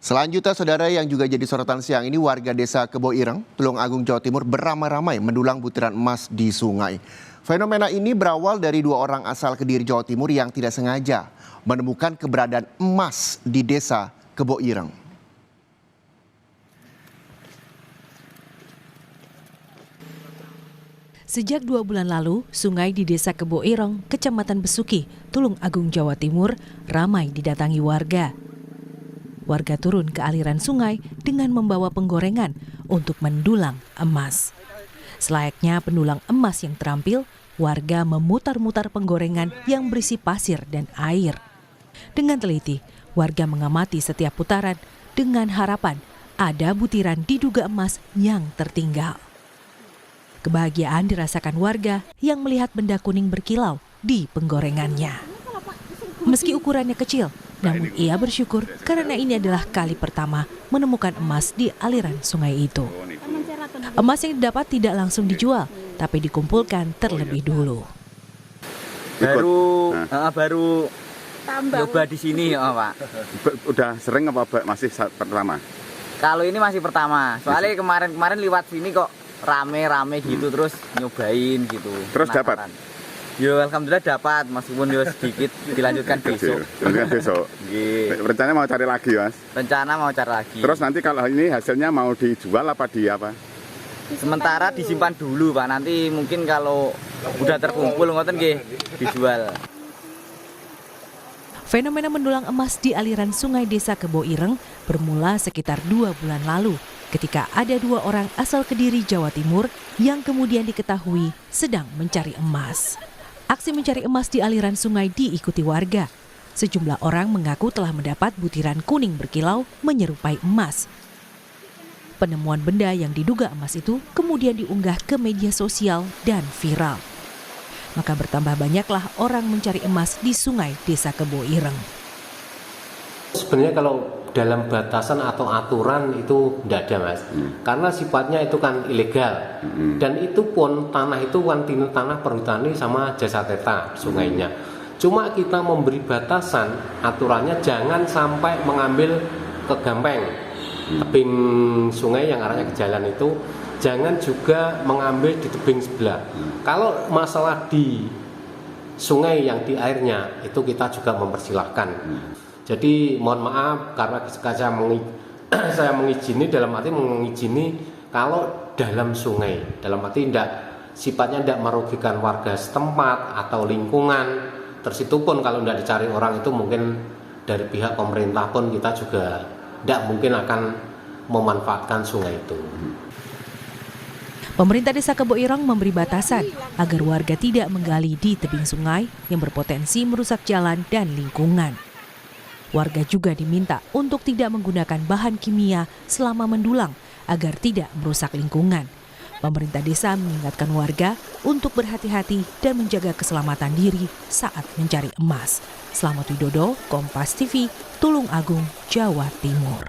Selanjutnya, saudara, yang juga jadi sorotan siang ini, warga desa Kebo Ireng, Tulung Agung, Jawa Timur beramai-ramai mendulang butiran emas di sungai. Fenomena ini berawal dari dua orang asal Kediri, Jawa Timur yang tidak sengaja menemukan keberadaan emas di desa Kebo Ireng. Sejak 2 bulan lalu, sungai di desa Kebo Ireng, Kecamatan Besuki, Tulung Agung, Jawa Timur, ramai didatangi warga. Warga turun ke aliran sungai dengan membawa penggorengan untuk mendulang emas. Selayaknya pendulang emas yang terampil, warga memutar-mutar penggorengan yang berisi pasir dan air. Dengan teliti, warga mengamati setiap putaran dengan harapan ada butiran diduga emas yang tertinggal. Kebahagiaan dirasakan warga yang melihat benda kuning berkilau di penggorengannya. Meski ukurannya kecil, namun ia bersyukur karena ini adalah kali pertama menemukan emas di aliran sungai itu. Emas yang didapat tidak langsung dijual, tapi dikumpulkan terlebih dulu. Baru coba di sini, Pak. Udah sering apa masih pertama? Kalau ini masih pertama, soalnya kemarin liwat sini kok rame-rame gitu, terus nyobain gitu. Terus dapat? Yo, alhamdulillah dapat, meskipun yo sedikit, dilanjutkan besok. Dilanjutkan besok. Rencananya mau cari lagi, Mas? Rencana mau cari lagi. Terus nanti kalau ini hasilnya mau dijual apa di apa? Sementara disimpan dulu, Pak. Nanti mungkin kalau udah terkumpul ngoten nggih dijual. Fenomena mendulang emas di aliran sungai desa Kebo Ireng bermula sekitar 2 bulan lalu ketika ada 2 orang asal Kediri, Jawa Timur yang kemudian diketahui sedang mencari emas. Aksi mencari emas di aliran sungai diikuti warga. Sejumlah orang mengaku telah mendapat butiran kuning berkilau menyerupai emas. Penemuan benda yang diduga emas itu kemudian diunggah ke media sosial dan viral. Maka bertambah banyaklah orang mencari emas di sungai desa Kebo Ireng. Sebenarnya kalau dalam batasan atau aturan itu tidak ada, Mas. Karena sifatnya itu kan ilegal. Dan itu pun tanah itu kan tanah perhutani sama jasa teta sungainya. Cuma kita memberi batasan aturannya jangan sampai mengambil ke gampeng tebing sungai yang arahnya ke jalan itu, jangan juga mengambil di tebing sebelah. Kalau masalah di sungai yang di airnya itu kita juga mempersilahkan. Jadi mohon maaf karena saya mengizini dalam arti mengizini kalau dalam sungai, dalam arti sifatnya tidak merugikan warga setempat atau lingkungan. Terus itu pun kalau tidak dicari orang itu mungkin dari pihak pemerintah pun kita juga tidak mungkin akan memanfaatkan sungai itu. Pemerintah desa Kebo Ireng memberi batasan agar warga tidak menggali di tebing sungai yang berpotensi merusak jalan dan lingkungan. Warga juga diminta untuk tidak menggunakan bahan kimia selama mendulang agar tidak merusak lingkungan. Pemerintah desa mengingatkan warga untuk berhati-hati dan menjaga keselamatan diri saat mencari emas. Slamet Widodo, Kompas TV, Tulung Agung, Jawa Timur.